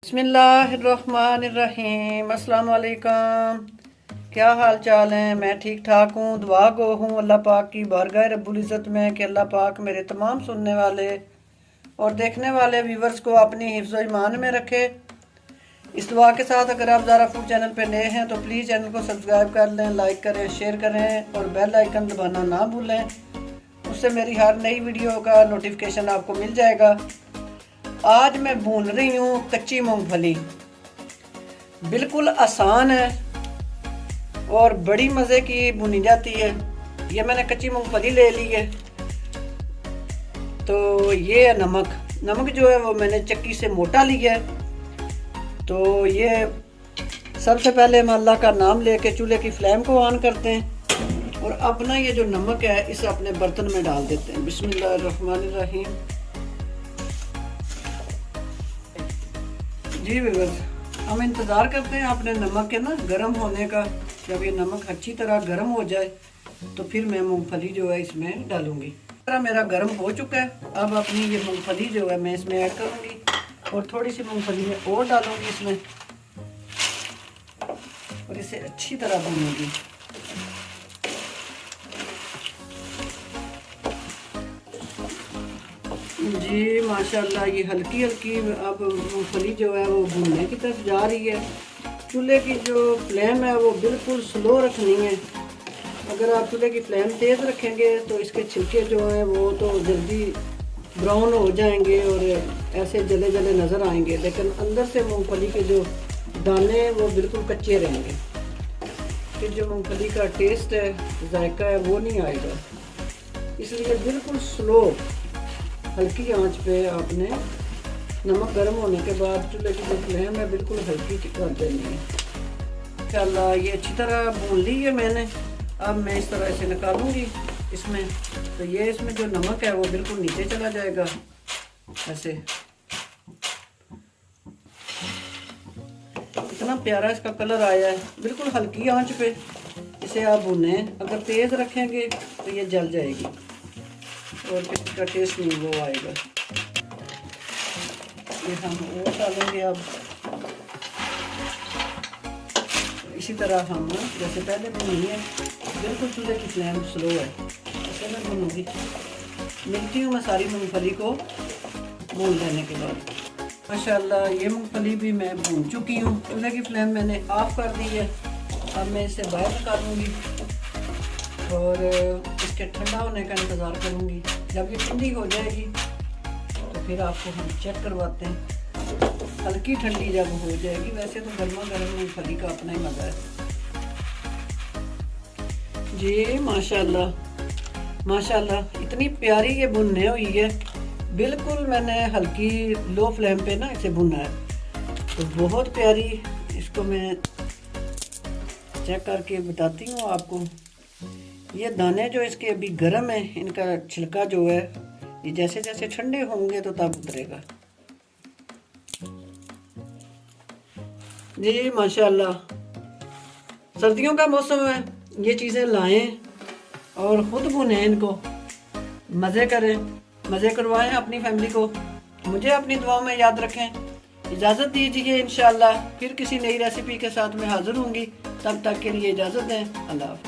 बिस्मिल्लाहिर्रहमानिर्रहीम। अस्सलाम वालेकुम। क्या हाल चाल है? मैं ठीक ठाक हूँ, दुआ गो हूँ अल्लाह पाक की बारगाह रब्बुल इज़्ज़त में कि अल्लाह पाक मेरे तमाम सुनने वाले और देखने वाले व्यूवर्स को अपनी हिफ्ज़ ईमान में रखे। इस दुआ के साथ अगर आप ज़ारा फूड चैनल पर नए हैं तो प्लीज़ चैनल को सब्सक्राइब कर लें, लाइक करें, शेयर करें और बेल आइकन दबाना ना भूलें। उससे मेरी हर नई वीडियो का नोटिफिकेशन आपको मिल जाएगा। आज मैं भून रही हूँ कच्ची मूंगफली। बिल्कुल आसान है और बड़ी मज़े की भुनी जाती है। ये मैंने कच्ची मूंगफली ले ली है। तो ये है नमक जो है वो मैंने चक्की से मोटा लिया है। तो ये सबसे पहले हम अल्लाह का नाम लेके चूल्हे की फ्लेम को ऑन करते हैं और अपना ये जो नमक है इसे अपने बर्तन में डाल देते हैं। बिस्मिल्लाहिर्रहमानिर्रहीम। जी व्यूअर्स, हम इंतज़ार करते हैं अपने नमक के ना गर्म होने का। जब ये नमक अच्छी तरह गर्म हो जाए तो फिर मैं मूंगफली जो है इसमें डालूंगी। मेरा गर्म हो चुका है। अब अपनी ये मूंगफली जो है मैं इसमें ऐड करूंगी और थोड़ी सी मूंगफली में और डालूंगी इसमें और इसे अच्छी तरह भूनूंगी। जी माशाल्लाह, ये हल्की हल्की अब मूंगफली जो है वो भुनने की तरफ जा रही है। चूल्हे की जो फ्लेम है वो बिल्कुल स्लो रखनी है। अगर आप चूल्हे की फ्लेम तेज़ रखेंगे तो इसके छिलके जो हैं वो तो जल्दी ब्राउन हो जाएंगे और ऐसे जले जले नज़र आएंगे, लेकिन अंदर से मूंगफली के जो दाने हैं वो बिल्कुल कच्चे रहेंगे। फिर जो मूंगफली का टेस्ट है, जायका है, वो नहीं आएगा। इसलिए बिल्कुल स्लो हल्की आंच पे आपने नमक गर्म होने के बाद चूल्हे की जो फ्लेम है बिल्कुल हल्की कर देनी है। इंशाल्लाह ये अच्छी तरह भून ली है मैंने। अब मैं इस तरह से निकालूंगी इसमें। तो ये इसमें जो नमक है वो बिल्कुल नीचे चला जाएगा ऐसे। इतना प्यारा इसका कलर आया है। बिल्कुल हल्की आंच पे इसे आप भूनें। अगर तेज़ रखेंगे तो ये जल जाएगी और फिर इसका टेस्ट नहीं वो आएगा। ये हम और डालेंगे। अब इसी तरह हम जैसे पहले भूनी है, बिल्कुल चूल्हे की फ्लेम स्लो है, ऐसे मैं भूनूंगी। मिलती हूँ मैं सारी मूंगफली को भून लेने के बाद। माशाल्लाह ये मूंगफली भी मैं भून चुकी हूँ। चूल्हे की फ्लेम मैंने ऑफ कर दी है। अब मैं इसे बाहर निकालूंगी और इसके ठंडा होने का इंतज़ार करूंगी। जब ये ठंडी हो जाएगी तो फिर आपको हम चेक करवाते हैं। हल्की ठंडी जब हो जाएगी, वैसे तो गर्मा गर्म मूंगफली का अपना ही मज़ा है। जी माशाल्लाह माशाल्लाह, इतनी प्यारी ये भुनने हुई है। बिल्कुल मैंने हल्की लो फ्लेम पे ना इसे भुना है, तो बहुत प्यारी। इसको मैं चेक करके बताती हूँ आपको। ये दाने जो इसके अभी गर्म है, इनका छिलका जो है ये जैसे जैसे ठंडे होंगे तो तब उतरेगा। जी माशाल्लाह, सर्दियों का मौसम है, ये चीज़ें लाएं और ख़ुद भुनें इनको। मज़े करें, मज़े करवाएं अपनी फैमिली को। मुझे अपनी दुआओं में याद रखें। इजाज़त दीजिए, इंशाल्लाह फिर किसी नई रेसिपी के साथ मैं हाज़िर होंगी। तब तक के लिए इजाज़त दें। अल्लाह हाफ़िज़।